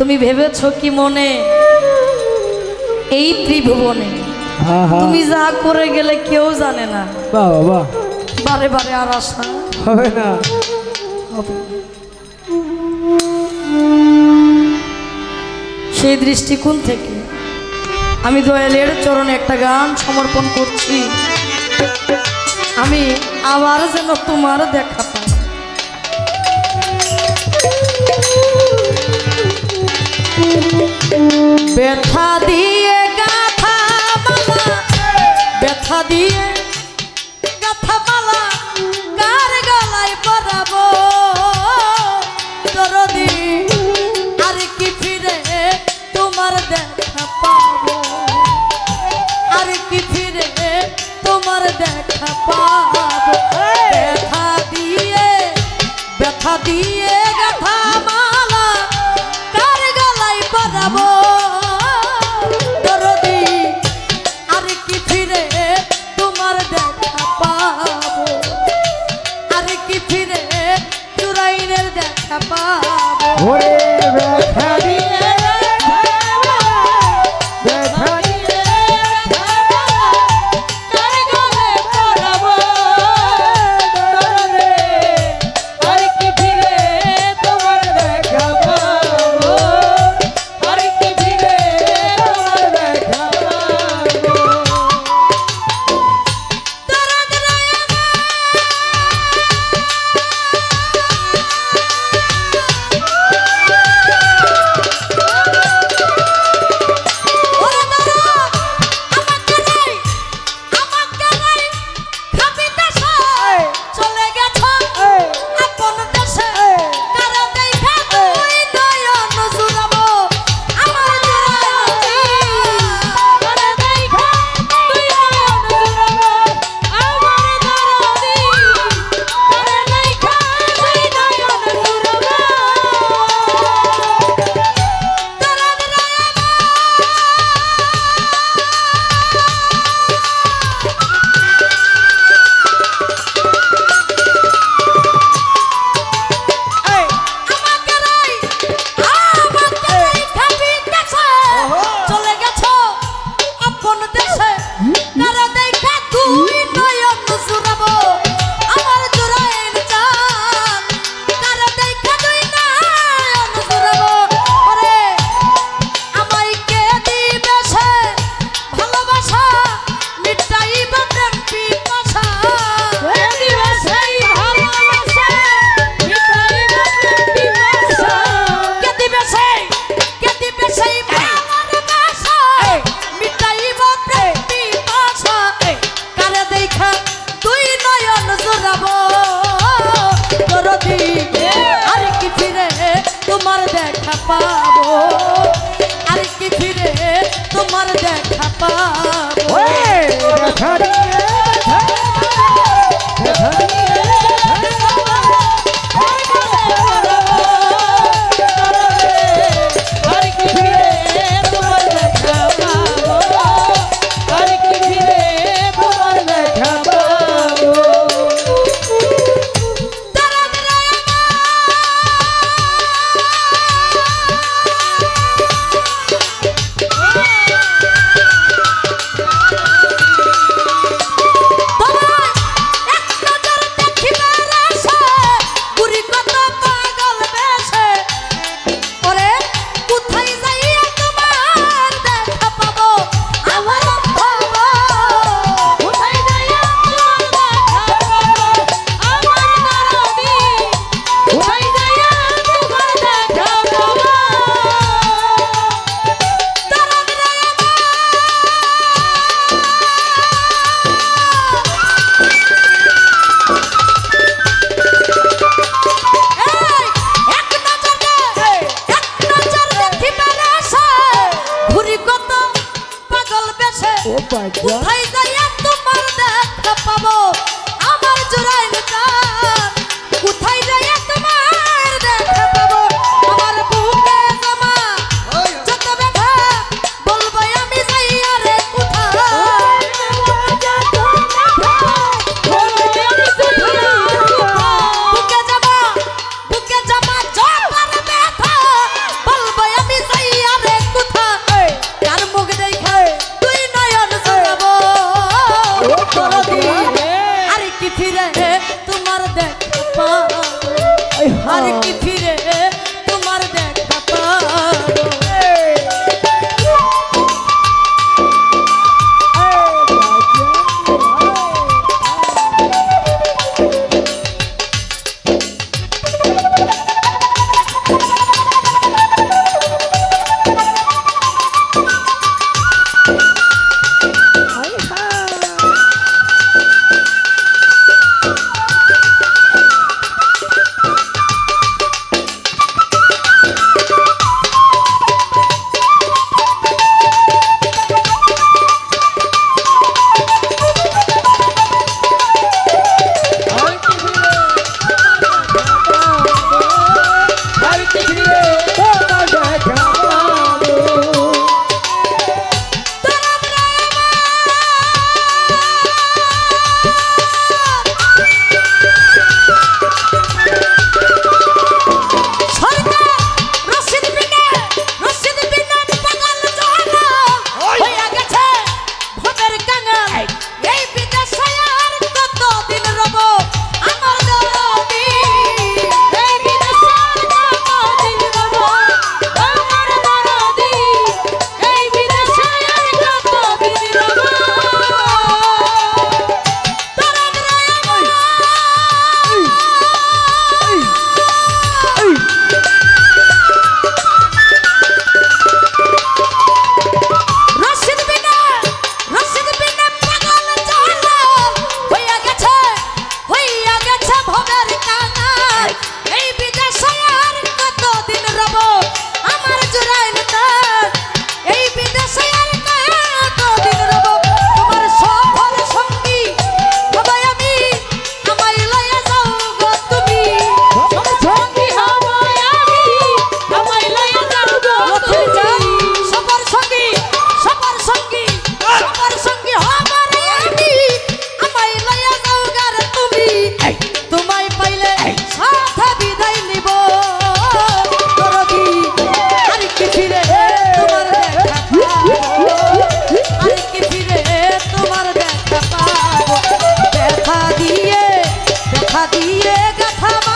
তুমি ভেবেছো কি মনে এই ত্রিভুবনে তুমি যা করে গেলে কেউ জানে না। বাহ বাহ, বারে বারে আর আশা হবে না। হবে। সেই দৃষ্টিকোণ থেকে আমি দয়ালের চরণে একটা গান সমর্পণ করছি। আমি আবার যেন তোমার দেখা পাই। ব্যথা দিয়ে গাথা মালা, ব্যথা দিয়ে গাথা মালা কার গলায় পরাবো দরদি, আর কি ফিরে তোমার দেখা পাবো, আর কি ফিরে তোমার দেখা পাবো। ব্যথা দিয়ে গাথা মালা কার গলায় পরাবো দরদি, আর কি ফিরে তোমার দেখা পাবো, আর কি ফিরে চুরাইনের দেখা পাবো। ওরে ব্যথা দিয়ে আর কি ফিরে তোমার দেখা পাবো দেখা দিয়ে গাথা